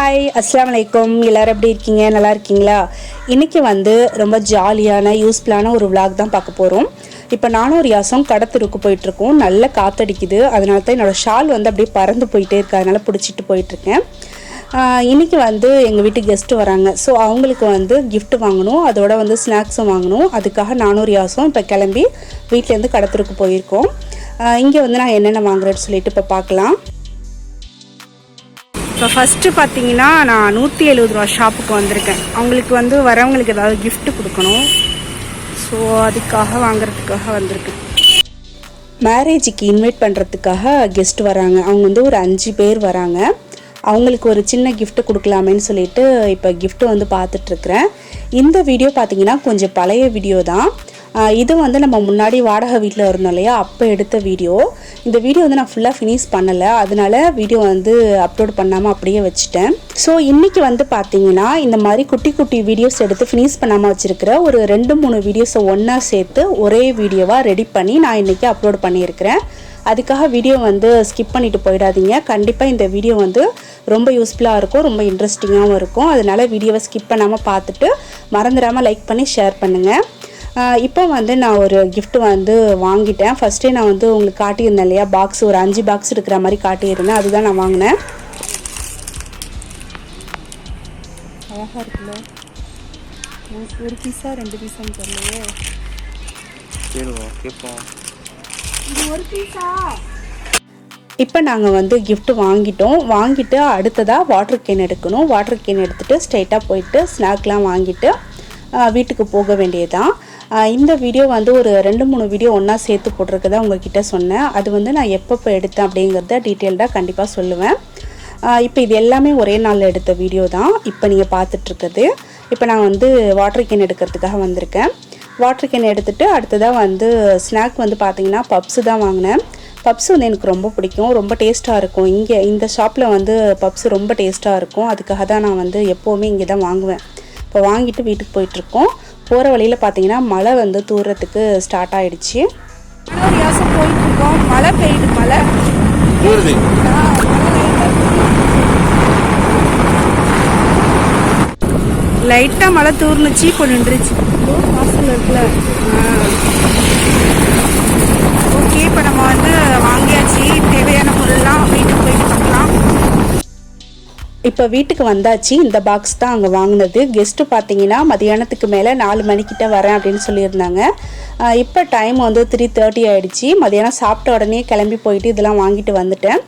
Hi அஸ்ஸலாமு அலைக்கும். எல்லாரும் எப்படி இருக்கீங்க? நல்லா இருக்கீங்களா? இன்றைக்கி ரொம்ப ஜாலியான யூஸ்ஃபுல்லான ஒரு விளாக் தான் பார்க்க போகிறோம். இப்போ நானும் ஒரு யாசம் கடத்தருக்கு போயிட்டுருக்கோம். நல்ல காற்றடிக்குது, அதனால தான் என்னோடய ஷால் அப்படியே பறந்து போயிட்டே இருக்கு, அதனால் பிடிச்சிட்டு போயிட்டுருக்கேன். இன்றைக்கி எங்கள் வீட்டுக்கு கெஸ்ட்டு வராங்க. ஸோ அவங்களுக்கு கிஃப்ட் வாங்கணும், அதோட ஸ்நாக்ஸும் வாங்கணும். அதுக்காக நானும் ஒரு யாசம் இப்போ கிளம்பி வீட்டிலேருந்து கடத்தருக்கு போயிருக்கோம். இங்கே நான் என்னென்ன வாங்குறேன்னு சொல்லிட்டு இப்போ பார்க்கலாம். இப்போ ஃபஸ்ட்டு பார்த்தீங்கன்னா நான் 170 ரூபா ஷாப்புக்கு வந்திருக்கேன். அவங்களுக்கு வரவங்களுக்கு ஏதாவது கிஃப்ட் கொடுக்கணும். ஸோ அதுக்காக வாங்குறதுக்காக வந்திருக்கேன். மேரேஜுக்கு இன்வைட் பண்ணுறதுக்காக கெஸ்ட் வராங்க. அவங்க ஒரு 5 பேர் வராங்க. அவங்களுக்கு ஒரு சின்ன கிஃப்ட் கொடுக்கலாமேன்னு சொல்லிட்டு இப்போ கிஃப்ட்டு பார்த்துட்ருக்குறேன். இந்த வீடியோ பார்த்தீங்கன்னா கொஞ்சம் பழைய வீடியோ தான். இது நம்ம முன்னாடி வாடகை வீட்டில் இருந்தோம் இல்லையா, அப்போ எடுத்த வீடியோ. இந்த வீடியோ நான் ஃபுல்லாக ஃபினிஷ் பண்ணலை, அதனால வீடியோ அப்லோட் பண்ணாமல் அப்படியே வச்சுட்டேன். ஸோ இன்றைக்கி பார்த்தீங்கன்னா இந்த மாதிரி குட்டி குட்டி வீடியோஸ் எடுத்து ஃபினிஷ் பண்ணாமல் வச்சுருக்கிற ஒரு 2-3 வீடியோஸை ஒன்றா சேர்த்து ஒரே வீடியோவாக ரெடி பண்ணி நான் இன்றைக்கி அப்லோட் பண்ணியிருக்கிறேன். அதுக்காக வீடியோ ஸ்கிப் பண்ணிவிட்டு போயிடாதீங்க. கண்டிப்பாக இந்த வீடியோ ரொம்ப யூஸ்ஃபுல்லாக இருக்கும், ரொம்ப இன்ட்ரெஸ்டிங்காகவும் இருக்கும். அதனால் வீடியோவை ஸ்கிப் பண்ணாமல் பார்த்துட்டு மறந்துடாமல் லைக் பண்ணி ஷேர் பண்ணுங்கள். இப்போ நான் ஒரு கிஃப்ட் வாங்கிட்டேன். ஃபஸ்ட்டே நான் உங்களுக்கு காட்டியிருந்தேன் இல்லையா, பாக்ஸ் ஒரு 5 பாக்ஸ் இருக்கிற மாதிரி காட்டியிருந்தேன். அதுதான் நான் வாங்கினேன். அழகாக இருக்குல்ல, ஒரு பீஸா 2 பீஸான்னு தெரியலையே. இப்போ நாங்கள் கிஃப்ட் வாங்கிட்டு அடுத்ததாக வாட்டர் கேன் எடுக்கணும். வாட்டர் கேன் எடுத்துகிட்டு ஸ்ட்ரைட்டாக போயிட்டு ஸ்நாக்லாம் வாங்கிட்டு வீட்டுக்கு போக வேண்டியதுதான். இந்த வீடியோ ஒரு 2-3 வீடியோ ஒன்றா சேர்த்து போட்டிருக்கதான் உங்கள்கிட்ட சொன்னேன். அது நான் எப்போ எடுத்தேன் அப்படிங்கிறத டீட்டெயில்டாக கண்டிப்பாக சொல்லுவேன். இப்போ இது எல்லாமே ஒரே நாளில் எடுத்த வீடியோ தான் இப்போ நீங்கள் பார்த்துட்ருக்குது. இப்போ நான் வாட்டர் கேன் எடுக்கிறதுக்காக வந்திருக்கேன். வாட்டர் கேன் எடுத்துகிட்டு அடுத்ததாக ஸ்நாக் பார்த்தீங்கன்னா பப்ஸு தான் வாங்கினேன். பப்ஸ் எனக்கு ரொம்ப பிடிக்கும், ரொம்ப டேஸ்ட்டாக இருக்கும். இங்கே இந்த ஷாப்பில் பப்ஸ் ரொம்ப டேஸ்ட்டாக இருக்கும். அதுக்காக தான் நான் எப்போவுமே இங்கே தான் வாங்குவேன். இப்போ வாங்கிட்டு வீட்டுக்கு போயிட்டுருக்கோம். போகிற வழியில் பார்த்தீங்கன்னா மழை தூரத்துக்கு ஸ்டார்ட் ஆகிடுச்சு. ஒரு யாசம் போயிட்டுருக்கோம். மழை பெய்யுது, மழை லைட்டாக மழை தூர்னுச்சு, இப்போ நின்றுச்சு. வாசல் இருக்குல்ல. ஓகே, இப்போ நம்ம வாங்கியாச்சு. தேவையான பொருள்லாம் வீட்டுக்கு போயிட்டு பார்க்கலாம். இப்போ வீட்டுக்கு வந்தாச்சு. இந்த பாக்ஸ் தான் அங்கே வாங்கினது. கெஸ்ட்டு பார்த்தீங்கன்னா மதியானத்துக்கு மேலே 4 மணிக்கிட்ட வரேன் அப்படின்னு சொல்லியிருந்தாங்க. இப்போ டைம் 3:30 ஆகிடுச்சி. மதியானம் சாப்பிட்ட உடனே கிளம்பி போயிட்டு இதெல்லாம் வாங்கிட்டு வந்துட்டேன்.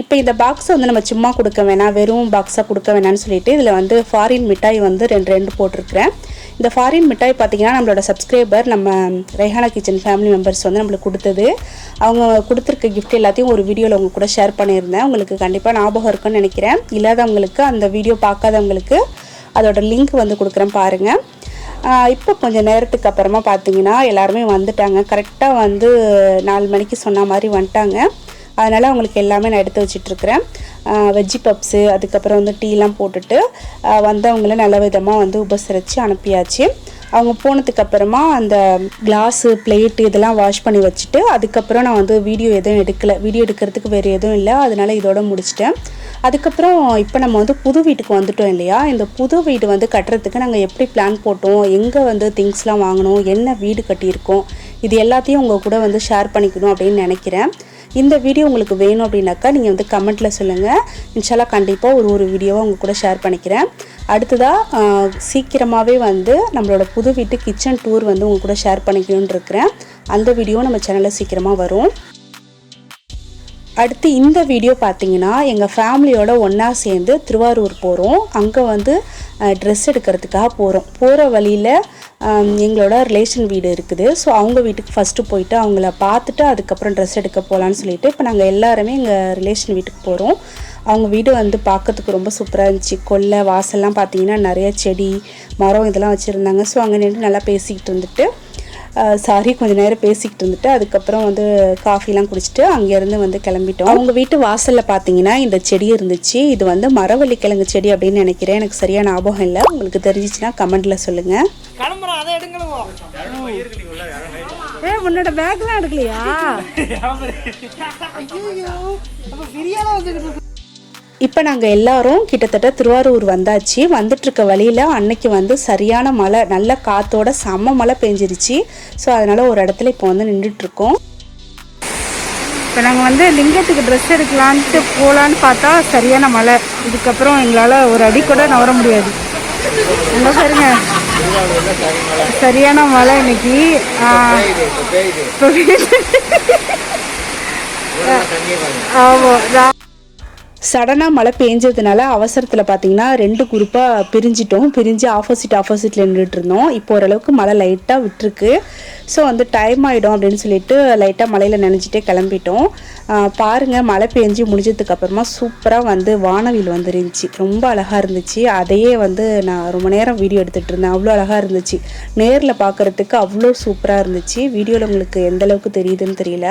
இப்போ இந்த பாக்ஸை நம்ம சும்மா கொடுக்க வேணாம், வெறும் பாக்ஸாக கொடுக்க வேணான்னு சொல்லிட்டு இதில் ஃபாரின் மிட்டாய் 2 போட்டிருக்கிறேன். இந்த ஃபாரின் மிட்டாய் பார்த்திங்கன்னா நம்மளோட சப்ஸ்கிரைபர் நம்ம ரைஹானா கிச்சன் ஃபேமிலி மெம்பர்ஸ் நம்மளுக்கு கொடுத்தது. அவங்க கொடுத்துருக்க கிஃப்ட் எல்லாத்தையும் ஒரு வீடியோவில் உங்க கூட ஷேர் பண்ணியிருந்தேன். உங்களுக்கு கண்டிப்பாக ஞாபகம் இருக்குன்னு நினைக்கிறேன். இல்லாதவங்களுக்கு அந்த வீடியோ பார்க்காதவங்களுக்கு அதோட லிங்க் கொடுக்குறேன் பாருங்கள். இப்போ கொஞ்சம் நேரத்துக்கு அப்புறமா பார்த்தீங்கன்னா எல்லாருமே வந்துட்டாங்க. கரெக்டாக 4 மணிக்கு சொன்ன மாதிரி வந்துட்டாங்க. அதனால் அவங்களுக்கு எல்லாமே நான் எடுத்து வச்சிட்ருக்கிறேன். வெஜ்ஜி பப்ஸு, அதுக்கப்புறம் டீலாம் போட்டுட்டு வந்தவங்கள நல்ல விதமாக உபசரித்து அனுப்பியாச்சு. அவங்க போனதுக்கப்புறமா அந்த கிளாஸு, பிளேட்டு இதெல்லாம் வாஷ் பண்ணி வச்சுட்டு அதுக்கப்புறம் நான் வீடியோ எதுவும் எடுக்கலை. வீடியோ எடுக்கிறதுக்கு வேறு எதுவும் இல்லை, அதனால் இதோட முடிச்சிட்டேன். அதுக்கப்புறம் இப்போ நம்ம புது வீட்டுக்கு வந்துட்டோம் இல்லையா. இந்த புது வீடு கட்டுறதுக்கு நாங்கள் எப்படி பிளான் போட்டோம், எங்கே திங்ஸ்லாம் வாங்கினோம், என்ன வீடு கட்டியிருக்கோம், இது எல்லாத்தையும் உங்கள் கூட ஷேர் பண்ணிக்கணும் அப்படின்னு நினைக்கிறேன். இந்த வீடியோ உங்களுக்கு வேணும் அப்படின்னாக்கா நீங்கள் கமெண்ட்டில் சொல்லுங்கள். இன்ஷால்லா கண்டிப்பாக ஒரு வீடியோவை உங்கள் கூட ஷேர் பண்ணிக்கிறேன். அடுத்ததாக சீக்கிரமாகவே நம்மளோட புது வீட்டு கிச்சன் டூர் உங்கள் கூட ஷேர் பண்ணிக்கணும்னு இருக்கிறேன். அந்த வீடியோ நம்ம சேனலில் சீக்கிரமாக வரும். அடுத்து இந்த வீடியோ பார்த்தீங்கன்னா எங்கள் ஃபேமிலியோட ஒன்றா சேர்ந்து திருவாரூர் போகிறோம். அங்கே ட்ரெஸ் எடுக்கிறதுக்காக போகிறோம். போகிற வழியில் எங்களோட ரிலேஷன் வீடு இருக்குது. ஸோ அவங்க வீட்டுக்கு ஃபஸ்ட்டு போயிட்டு அவங்கள பார்த்துட்டு அதுக்கப்புறம் ட்ரெஸ் எடுக்க போகலான்னு சொல்லிட்டு இப்போ நாங்கள் எல்லாருமே எங்கள் ரிலேஷன் வீட்டுக்கு போகிறோம். அவங்க வீடு பார்க்கறதுக்கு ரொம்ப சூப்பராக இருந்துச்சு. கொல்லை வாசல்லாம் பார்த்தீங்கன்னா நிறைய செடி, மரம் இதெல்லாம் வச்சுருந்தாங்க. ஸோ அங்கே நின்று நல்லா பேசிக்கிட்டு இருந்துட்டு கொஞ்சம் நேரம் பேசிக்கிட்டு இருந்துட்டு அதுக்கப்புறம் காஃபிலாம் குடிச்சிட்டு அங்கேருந்து கிளம்பிட்டோம். அவங்க வீட்டு வாசலில் பார்த்தீங்கன்னா இந்த செடி இருந்துச்சு. இது மரவள்ளி கிழங்கு செடி அப்படின்னு நினைக்கிறேன், எனக்கு சரியான ஞாபகம் இல்லை. உங்களுக்கு தெரிஞ்சிச்சுன்னா கமெண்ட்டில் சொல்லுங்கள். உன்னோட பேக்லாம் எடுக்கலையா? இப்போ நாங்கள் எல்லாரும் கிட்டத்தட்ட திருவாரூர் வந்தாச்சு. வந்துட்டுருக்க வழியில் அன்னைக்கு வந்து சரியான மழை, நல்ல காற்றோட செம்ம மழை பெஞ்சிருச்சு. ஸோ அதனால் ஒரு இடத்துல இப்போ வந்து நின்றுட்டுருக்கோம். இப்போ நாங்கள் வந்து லிங்கத்துக்கு ட்ரெஸ் எடுக்கலான்ட்டு போகலான்னு பார்த்தா சரியான மழை. இதுக்கப்புறம் எங்களால் ஒரு அடி கூட நவர முடியாது. என்ன பாருங்க, சரியான மழை இன்னைக்கு. ஆமாம், சடனாக மழை பெஞ்சதுனால அவசரத்தில் பார்த்தீங்கன்னா 2 குரூப்பாக பிரிஞ்சு ஆப்போசிட்டில் நின்றுட்டு இருந்தோம். இப்போ ஓரளவுக்கு மழை லைட்டாக விட்டுருக்கு. ஸோ வந்து டைம் ஆகிடும் அப்படின்னு சொல்லிட்டு லைட்டாக மழையில் நனைஞ்சிட்டே கிளம்பிட்டோம். பாருங்கள், மழை பெஞ்சு முடிஞ்சதுக்கப்புறமா சூப்பராக வந்து வானவில் வந்துருந்துச்சு. ரொம்ப அழகாக இருந்துச்சு. அதையே வந்து நான் ரொம்ப நேரம் வீடியோ எடுத்துகிட்டு இருந்தேன். அவ்வளோ அழகாக இருந்துச்சு. நேரில் பார்க்குறதுக்கு அவ்வளோ சூப்பராக இருந்துச்சு. வீடியோவில் உங்களுக்கு எந்தளவுக்கு தெரியுதுன்னு தெரியல.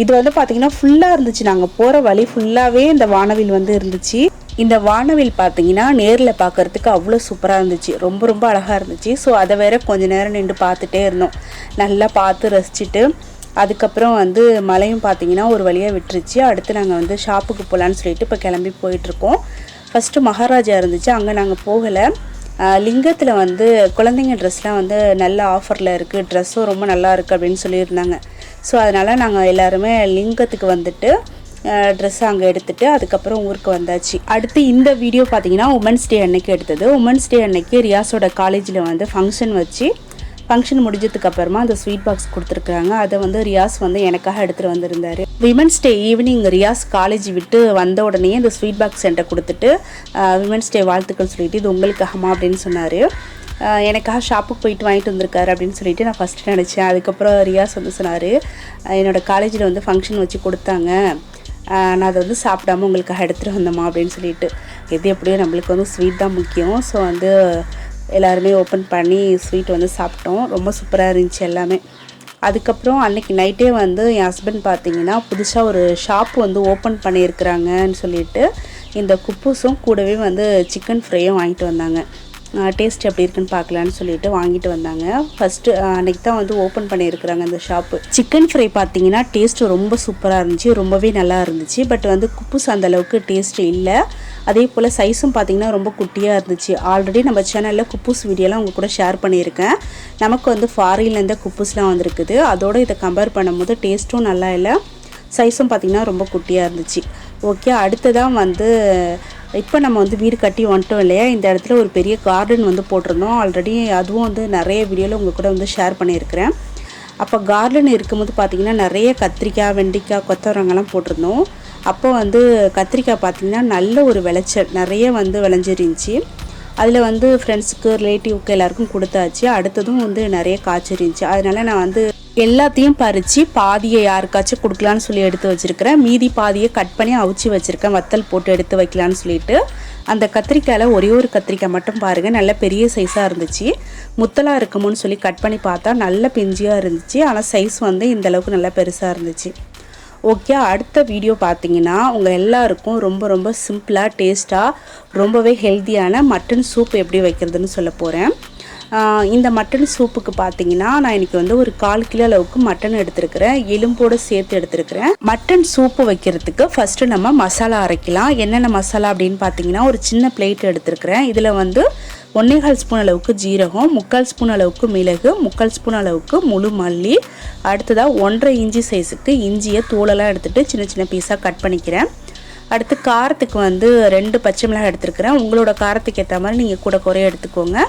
இது வந்து பார்த்திங்கன்னா ஃபுல்லாக இருந்துச்சு. நாங்கள் போகிற வழி ஃபுல்லாகவே இந்த வானவில் வந்து இருந்துச்சு. இந்த வானவில் பார்த்தீங்கன்னா நேரில் பார்க்குறதுக்கு அவ்வளோ சூப்பராக இருந்துச்சு. ரொம்ப ரொம்ப அழகாக இருந்துச்சு. ஸோ அதை வேற கொஞ்சம் நேரம் நின்று பார்த்துட்டே இருந்தோம். நல்லா பார்த்து ரசிச்சுட்டு அதுக்கப்புறம் வந்து மழையும் பார்த்தீங்கன்னா ஒரு வழியாக விட்டுருச்சு. அடுத்து நாங்கள் வந்து ஷாப்புக்கு போகலான்னு சொல்லிட்டு இப்போ கிளம்பி போயிட்டுருக்கோம். ஃபஸ்ட்டு மகாராஜா இருந்துச்சு, அங்கே நாங்கள் போகலை. லிங்கத்தில் வந்து குழந்தைங்க ட்ரெஸ்லாம் வந்து நல்ல ஆஃபரில் இருக்குது, ட்ரெஸ்ஸும் ரொம்ப நல்லா இருக்குது அப்படின்னு சொல்லியிருந்தாங்க. ஸோ அதனால் நாங்கள் எல்லாருமே லிங்கத்துக்கு வந்துட்டு ட்ரெஸ்ஸை அங்கே எடுத்துகிட்டு அதுக்கப்புறம் ஊருக்கு வந்தாச்சு. அடுத்து இந்த வீடியோ பார்த்தீங்கன்னா உமன்ஸ் டே அன்னைக்கு எடுத்தது. உமன்ஸ் டே அன்னைக்கு ரியாஸோட காலேஜில் வந்து ஃபங்க்ஷன் முடிஞ்சதுக்கப்புறமா அந்த ஸ்வீட் பாக்ஸ் கொடுத்துருக்குறாங்க. அதை வந்து ரியாஸ் வந்து எனக்காக எடுத்துகிட்டு வந்திருந்தார். Women's day evening Riyaz college விட்டு வந்த உடனே இந்த ஸ்வீட் பாக்ஸ் சென்டை கொடுத்துட்டு விமன்ஸ் டே வாழ்த்துக்கள் சொல்லிட்டு இது உங்களுக்காகமா அப்படின்னு சொன்னார். எனக்காக ஷாப்புக்கு போயிட்டு வாங்கிட்டு வந்திருக்காரு அப்படின்னு சொல்லிட்டு நான் ஃபஸ்ட்டு நினச்சேன். அதுக்கப்புறம் ரியாஸ் வந்து சொன்னார், என்னோடய காலேஜில் வந்து ஃபங்க்ஷன் வச்சு கொடுத்தாங்க, நான் அதை வந்து சாப்பிடாம உங்களுக்காக எடுத்துகிட்டு வந்தோமா அப்படின்னு சொல்லிட்டு. எது எப்படியோ நம்மளுக்கு வந்து ஸ்வீட் தான் முக்கியம். ஸோ வந்து எல்லாருமே ஓப்பன் பண்ணி ஸ்வீட் வந்து சாப்பிட்டோம். ரொம்ப சூப்பராக இருந்துச்சு எல்லாமே. அதுக்கப்புறம் அன்றைக்கி நைட்டே வந்து என் ஹஸ்பண்ட் பார்த்தீங்கன்னா புதுசாக ஒரு ஷாப் வந்து ஓப்பன் பண்ணியிருக்கிறாங்கன்னு சொல்லிட்டு இந்த குப்பூஸும் கூடவே வந்து சிக்கன் ஃப்ரையும் வாங்கிட்டு வந்தாங்க. டேஸ்ட் எப்படி இருக்குன்னு பார்க்கலான்னு சொல்லிட்டு வாங்கிட்டு வந்தாங்க. ஃபஸ்ட்டு அன்றைக்கி தான் வந்து ஓப்பன் பண்ணியிருக்கிறாங்க அந்த ஷாப்பு. சிக்கன் ஃப்ரை பார்த்தீங்கன்னா டேஸ்ட்டு ரொம்ப சூப்பராக இருந்துச்சு, ரொம்பவே நல்லா இருந்துச்சு. பட் வந்து குப்பூஸ் அந்தளவுக்கு டேஸ்ட்டு இல்லை. அதே போல் சைஸும் பார்த்திங்கன்னா ரொம்ப குட்டியாக இருந்துச்சு. ஆல்ரெடி நம்ம சேனலில் குப்பூஸ் வீடியோலாம் உங்கள் கூட ஷேர் பண்ணியிருக்கேன். நமக்கு வந்து ஃபாரின்லேருந்து குப்பூஸ்லாம் வந்திருக்குது. அதோடு இதை கம்பேர் பண்ணும்போது டேஸ்ட்டும் நல்லா இல்லை, சைஸும் பார்த்திங்கன்னா ரொம்ப குட்டியாக இருந்துச்சு. ஓகே, அடுத்ததான் வந்து இப்போ நம்ம வந்து வீடு கட்டி வந்துட்டோம் இல்லையா, இந்த இடத்துல ஒரு பெரிய கார்டன் வந்து போட்டிருந்தோம். ஆல்ரெடி அதுவும் வந்து நிறைய வீடியோவில் உங்கள் கூட வந்து ஷேர் பண்ணியிருக்கிறேன். அப்போ கார்டன் இருக்கும்போது பார்த்திங்கன்னா நிறைய கத்திரிக்காய், வெண்டைக்காய், கொத்தவரங்கெல்லாம் போட்டிருந்தோம். அப்போ வந்து கத்திரிக்காய் பார்த்திங்கன்னா நல்ல ஒரு விளைச்சல் நிறைய வந்து விளைஞ்சிருந்துச்சி. அதில் வந்து ஃப்ரெண்ட்ஸுக்கு, ரிலேட்டிவ்க்கு எல்லாருக்கும் கொடுத்தாச்சு. அடுத்ததும் வந்து நிறைய காய்ச்சிருந்துச்சி. அதனால் நான் வந்து எல்லாத்தையும் பறித்து பாதியை யாருக்காச்சும் கொடுக்கலான்னு சொல்லி எடுத்து வச்சுருக்கிறேன். மீதி பாதியை கட் பண்ணி அவிச்சு வச்சுருக்கேன், வத்தல் போட்டு எடுத்து வைக்கலான்னு சொல்லிட்டு. அந்த கத்திரிக்காயில் ஒரே ஒரு கத்திரிக்காய் மட்டும் பாருங்கள் நல்ல பெரிய சைஸாக இருந்துச்சு. முத்தலாக இருக்குமோன்னு சொல்லி கட் பண்ணி பார்த்தா நல்ல பிஞ்சியாக இருந்துச்சு. ஆனால் சைஸ் வந்து இந்தளவுக்கு நல்லா பெருசாக இருந்துச்சு. ஓகே, அடுத்த வீடியோ பார்த்தீங்கன்னா உங்கள் எல்லாருக்கும் ரொம்ப ரொம்ப சிம்பிளாக டேஸ்ட்டாக ரொம்பவே ஹெல்த்தியான மட்டன் சூப் எப்படி வைக்கிறதுன்னு சொல்ல போகிறேன். இந்த மட்டன் சூப்புக்கு பார்த்தீங்கன்னா நான் இன்றைக்கி வந்து ஒரு 1/4 கிலோ அளவுக்கு மட்டன் எடுத்துருக்கிறேன், எலும்போடு சேர்த்து எடுத்துருக்கிறேன். மட்டன் சூப்பு வைக்கிறதுக்கு ஃபஸ்ட்டு நம்ம மசாலா அரைக்கலாம். என்னென்ன மசாலா அப்படின்னு பார்த்தீங்கன்னா ஒரு சின்ன பிளேட் எடுத்துருக்கிறேன். இதில் வந்து 1/4 ஸ்பூன் அளவுக்கு ஜீரகம், 3/4 ஸ்பூன் அளவுக்கு மிளகு, 3/4 ஸ்பூன் அளவுக்கு முழு மல்லி, அடுத்ததாக 1.5 இன்ச்சு சைஸுக்கு இஞ்சியை தோலெல்லாம் எடுத்துகிட்டு சின்ன சின்ன பீஸாக கட் பண்ணிக்கிறேன். அடுத்து காரத்துக்கு வந்து 2 பச்சை மிளகாய் எடுத்துருக்கிறேன். உங்களோட காரத்துக்கு ஏற்ற மாதிரி நீங்கள் கூட குறைய எடுத்துக்கோங்க.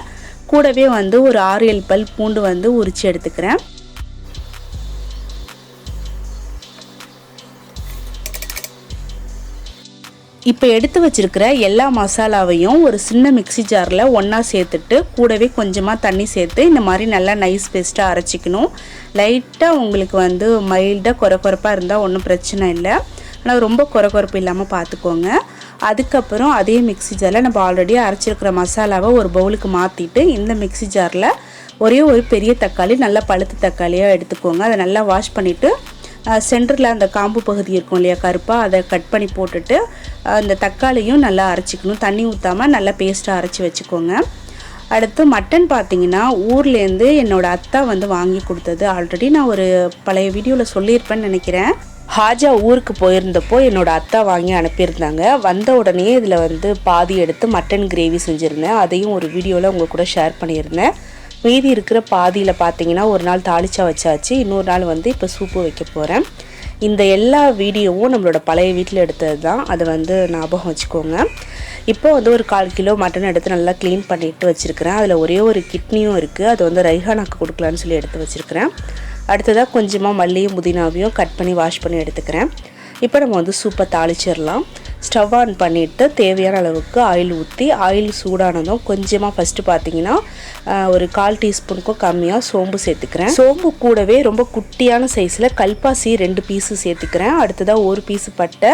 கூடவே வந்து ஒரு 6-7 பல் பூண்டு வந்து உரித்து எடுத்துக்கிறேன். இப்போ எடுத்து வச்சிருக்கிற எல்லா மசாலாவையும் ஒரு சின்ன மிக்ஸி ஜாரில் ஒன்றா சேர்த்துட்டு கூடவே கொஞ்சமாக தண்ணி சேர்த்து இந்த மாதிரி நல்லா நைஸ் பேஸ்ட்டாக அரைச்சிக்கணும். லைட்டாக உங்களுக்கு வந்து மைல்டாக கொரப்பாக இருந்தால் ஒன்றும் பிரச்சனை இல்லை, ஆனால் ரொம்ப கொரப்பு இல்லாமல் பார்த்துக்கோங்க. அதுக்கப்புறம் அதே மிக்ஸி ஜாரில் நம்ம ஆல்ரெடி அரைச்சிருக்கிற மசாலாவை ஒரு பவுலுக்கு மாற்றிட்டு இந்த மிக்ஸி ஜாரில் ஒரே ஒரு பெரிய தக்காளி, நல்லா பழுத்த தக்காளியாக எடுத்துக்கோங்க. அதை நல்லா வாஷ் பண்ணிவிட்டு சென்டரில் அந்த காம்பு பகுதி இருக்கும் இல்லையா கருப்பாக, அதை கட் பண்ணி போட்டுட்டு அந்த தக்காளியும் நல்லா அரைச்சிக்கணும். தண்ணி ஊற்றாமல் நல்லா பேஸ்ட்டாக அரைச்சி வச்சுக்கோங்க. அடுத்து மட்டன் பார்த்திங்கன்னா ஊர்லேருந்து என்னோடய அத்தா வந்து வாங்கி கொடுத்தது. ஆல்ரெடி நான் ஒரு பழைய வீடியோவில் சொல்லியிருப்பேன்னு நினைக்கிறேன். ஹாஜா ஊருக்கு போயிருந்தப்போ என்னோட அத்தை வாங்கி அனுப்பியிருந்தாங்க. வந்த உடனே இதில் வந்து பாதி எடுத்து மட்டன் கிரேவி செஞ்சுருந்தேன். அதையும் ஒரு வீடியோவில் உங்கள் கூட ஷேர் பண்ணியிருந்தேன். மீதி இருக்கிற பாதியில் பார்த்தீங்கன்னா ஒரு நாள் தாளிச்சா வச்சாச்சு, இன்னொரு நாள் வந்து இப்போ சூப்பு வைக்க போகிறேன். இந்த எல்லா வீடியோவும் நம்மளோட பழைய வீட்டில் எடுத்தது தான், அதை வந்து ஞாபகம் வச்சுக்கோங்க. இப்போ வந்து ஒரு 1/4 கிலோ மட்டன் எடுத்து நல்லா க்ளீன் பண்ணிட்டு வச்சுருக்கிறேன். அதில் ஒரே ஒரு கிட்னியும் இருக்குது, அது வந்து ரைஹானாக்கு கொடுக்கலான்னு சொல்லி எடுத்து வச்சுருக்கிறேன். அடுத்ததாக கொஞ்சமாக மல்லியும் புதினாவையும் கட் பண்ணி வாஷ் பண்ணி எடுத்துக்கிறேன். இப்போ நம்ம வந்து சூப்பை தாளிச்சிடலாம். ஸ்டவ் ஆன் பண்ணிவிட்டு தேவையான அளவுக்கு ஆயில் ஊற்றி, ஆயில் சூடானதும் கொஞ்சமாக ஃபஸ்ட்டு பார்த்தீங்கன்னா ஒரு 1/4 டீஸ்பூனுக்கும் கம்மியாக சோம்பு சேர்த்துக்கிறேன். சோம்பு கூடவே ரொம்ப குட்டியான சைஸில் கல்பாசி 2 பீஸு சேர்த்துக்கிறேன். அடுத்ததாக 1 பீஸு பட்டை,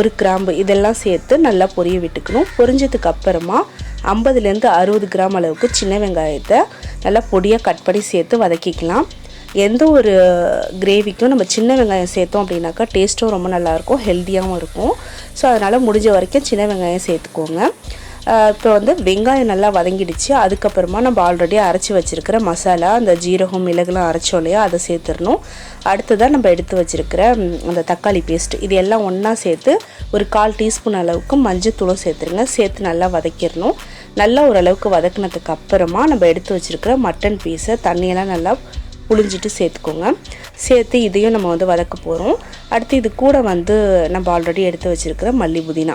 1 கிராம்பு இதெல்லாம் சேர்த்து நல்லா பொரிய விட்டுக்கணும். பொரிஞ்சதுக்கு அப்புறமா 50லேருந்து 60 கிராம் அளவுக்கு சின்ன வெங்காயத்தை நல்லா பொடியாக கட் பண்ணி சேர்த்து வதக்கிக்கலாம். எந்த ஒரு கிரேவிக்கும் நம்ம சின்ன வெங்காயம் சேர்த்தோம் அப்படின்னாக்கா டேஸ்ட்டும் ரொம்ப நல்லாயிருக்கும், ஹெல்த்தியாகவும் இருக்கும். ஸோ அதனால் முடிஞ்ச வரைக்கும் சின்ன வெங்காயம் சேர்த்துக்கோங்க. இப்போ வந்து வெங்காயம் நல்லா வதங்கிடுச்சு. அதுக்கப்புறமா நம்ம ஆல்ரெடி அரைச்சி வச்சுருக்கிற மசாலா, அந்த ஜீரகம் மிளகுலாம் அரைச்சோம் இல்லையா, அதை சேர்த்துடணும். அடுத்ததாக நம்ம எடுத்து வச்சுருக்கிற அந்த தக்காளி பேஸ்ட் இது எல்லாம் ஒன்றா சேர்த்து ஒரு 1/4 டீஸ்பூன் அளவுக்கு மஞ்சத்தூளும் சேர்த்துருங்க. சேர்த்து நல்லா வதக்கிடணும். நல்லா ஓரளவுக்கு வதக்கினதுக்கு அப்புறமா நம்ம எடுத்து வச்சுருக்கிற மட்டன் பீஸை தண்ணியெல்லாம் நல்லா புளிஞ்சிட்டு சேர்த்துக்கோங்க. சேர்த்து இதையும் நம்ம வந்து வதக்க போகிறோம். அடுத்து இது கூட வந்து நம்ம ஆல்ரெடி எடுத்து வச்சுருக்கிற மல்லி புதினா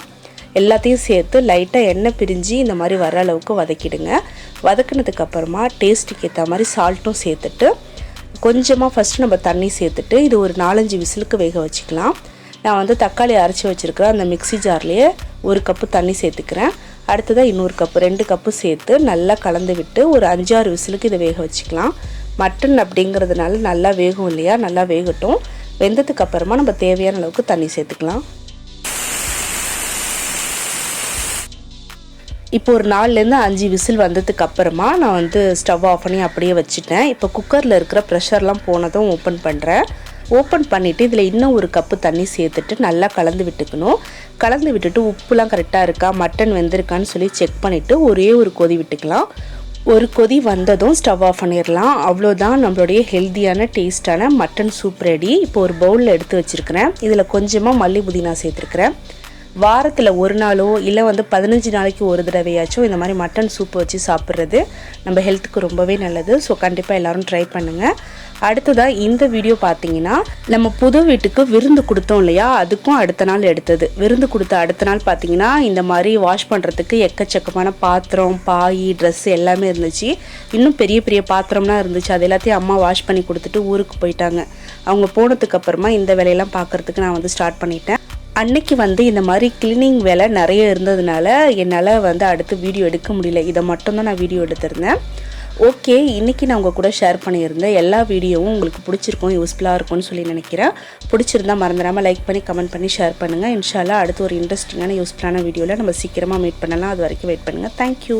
எல்லாத்தையும் சேர்த்து லைட்டாக எண்ணெய் பிரிஞ்சு இந்த மாதிரி வர அளவுக்கு வதக்கிடுங்க. வதக்கினதுக்கப்புறமா டேஸ்ட்டுக்கு ஏற்ற மாதிரி சால்ட்டும் சேர்த்துட்டு கொஞ்சமாக ஃபஸ்ட்டு நம்ம தண்ணி சேர்த்துட்டு இது ஒரு 4-5 விசிலுக்கு வேக வச்சுக்கலாம். நான் வந்து தக்காளி அரைச்சி வச்சுருக்கிறேன் அந்த மிக்ஸி ஜார்லேயே 1 கப்பு தண்ணி சேர்த்துக்கிறேன். அடுத்ததாக இன்னொரு கப்பு 2 கப்பு சேர்த்து நல்லா கலந்து விட்டு ஒரு 5-6 விசிலுக்கு இதை வேக வச்சுக்கலாம். மட்டன் அப்படிங்கிறதுனால நல்லா வேகும் இல்லையா, நல்லா வேகட்டும். வெந்ததுக்கு அப்புறமா நம்ம தேவையான அளவுக்கு தண்ணி சேர்த்துக்கலாம். இப்போ ஒரு 4லேருந்து 5 விசில் வந்ததுக்கு அப்புறமா நான் வந்து ஸ்டவ் ஆஃப் பண்ணி அப்படியே வச்சுட்டேன். இப்போ குக்கரில் இருக்கிற ப்ரெஷர்லாம் போனதும் ஓப்பன் பண்ணுறேன். ஓப்பன் பண்ணிவிட்டு இதில் இன்னும் 1 கப்பு தண்ணி சேர்த்துட்டு நல்லா கலந்து விட்டுக்கணும். கலந்து விட்டுட்டு உப்புலாம் கரெக்டாக இருக்கா, மட்டன் வெந்திருக்கான்னு சொல்லி செக் பண்ணிவிட்டு ஒரே ஒரு கொதி விட்டுக்கலாம். ஒரு கொதி வந்ததும் ஸ்டவ் ஆஃப் பண்ணிடலாம். அவ்வளோதான், நம்மளுடைய ஹெல்த்தியான டேஸ்ட்டான மட்டன் சூப் ரெடி. இப்போ ஒரு பவுலில் எடுத்து வச்சுருக்கிறேன். இதில் கொஞ்சமாக மல்லி புதினா சேர்த்துருக்குறேன். வாரத்தில் ஒரு நாளோ இல்லை வந்து 15 நாளைக்கு ஒரு தடவையாச்சும் இந்த மாதிரி மட்டன் சூப்பு வச்சு சாப்பிட்றது நம்ம ஹெல்த்துக்கு ரொம்பவே நல்லது. ஸோ கண்டிப்பாக எல்லோரும் ட்ரை பண்ணுங்கள். அடுத்ததாக இந்த வீடியோ பார்த்தீங்கன்னா நம்ம புது வீட்டுக்கு விருந்து கொடுத்தோம் இல்லையா, அதுக்கும் அடுத்த நாள் எடுத்தது. விருந்து கொடுத்த அடுத்த நாள் பார்த்தீங்கன்னா இந்த மாதிரி வாஷ் பண்ணுறதுக்கு எக்கச்சக்கமான பாத்திரம், பாய், ட்ரெஸ்ஸு எல்லாமே இருந்துச்சு. இன்னும் பெரிய பெரிய பாத்திரம்லாம் இருந்துச்சு. அது எல்லாத்தையும் அம்மா வாஷ் பண்ணி கொடுத்துட்டு ஊருக்கு போயிட்டாங்க. அவங்க போனதுக்கப்புறமா இந்த வேலையெல்லாம் பார்க்குறதுக்கு நான் வந்து ஸ்டார்ட் பண்ணிட்டேன். அன்னைக்கு வந்து இந்த மாதிரி கிளீனிங் வேலை நிறைய இருந்ததுனால என்னால் வந்து அடுத்து வீடியோ எடுக்க முடியல. இதை மட்டும்தான் நான் வீடியோ எடுத்திருந்தேன். ஓகே, இன்றைக்கி நான் உங்கள் கூட ஷேர் பண்ணியிருந்தேன். எல்லா வீடியோவும் உங்களுக்கு பிடிச்சிருக்கும், யூஸ்ஃபுல்லாக இருக்கும்னு சொல்லி நினைக்கிறேன். பிடிச்சிருந்தால் மறந்துடாமல் லைக் பண்ணி கமெண்ட் பண்ணி ஷேர் பண்ணுங்கள். இன்ஷால்லா அடுத்து ஒரு இன்ட்ரெஸ்டிங்கான யூஸ்ஃபுல்லான வீடியோவில் நம்ம சீக்கிரமாக மீட் பண்ணலாம். அது வரைக்கும் வெயிட் பண்ணுங்கள். தேங்க்யூ.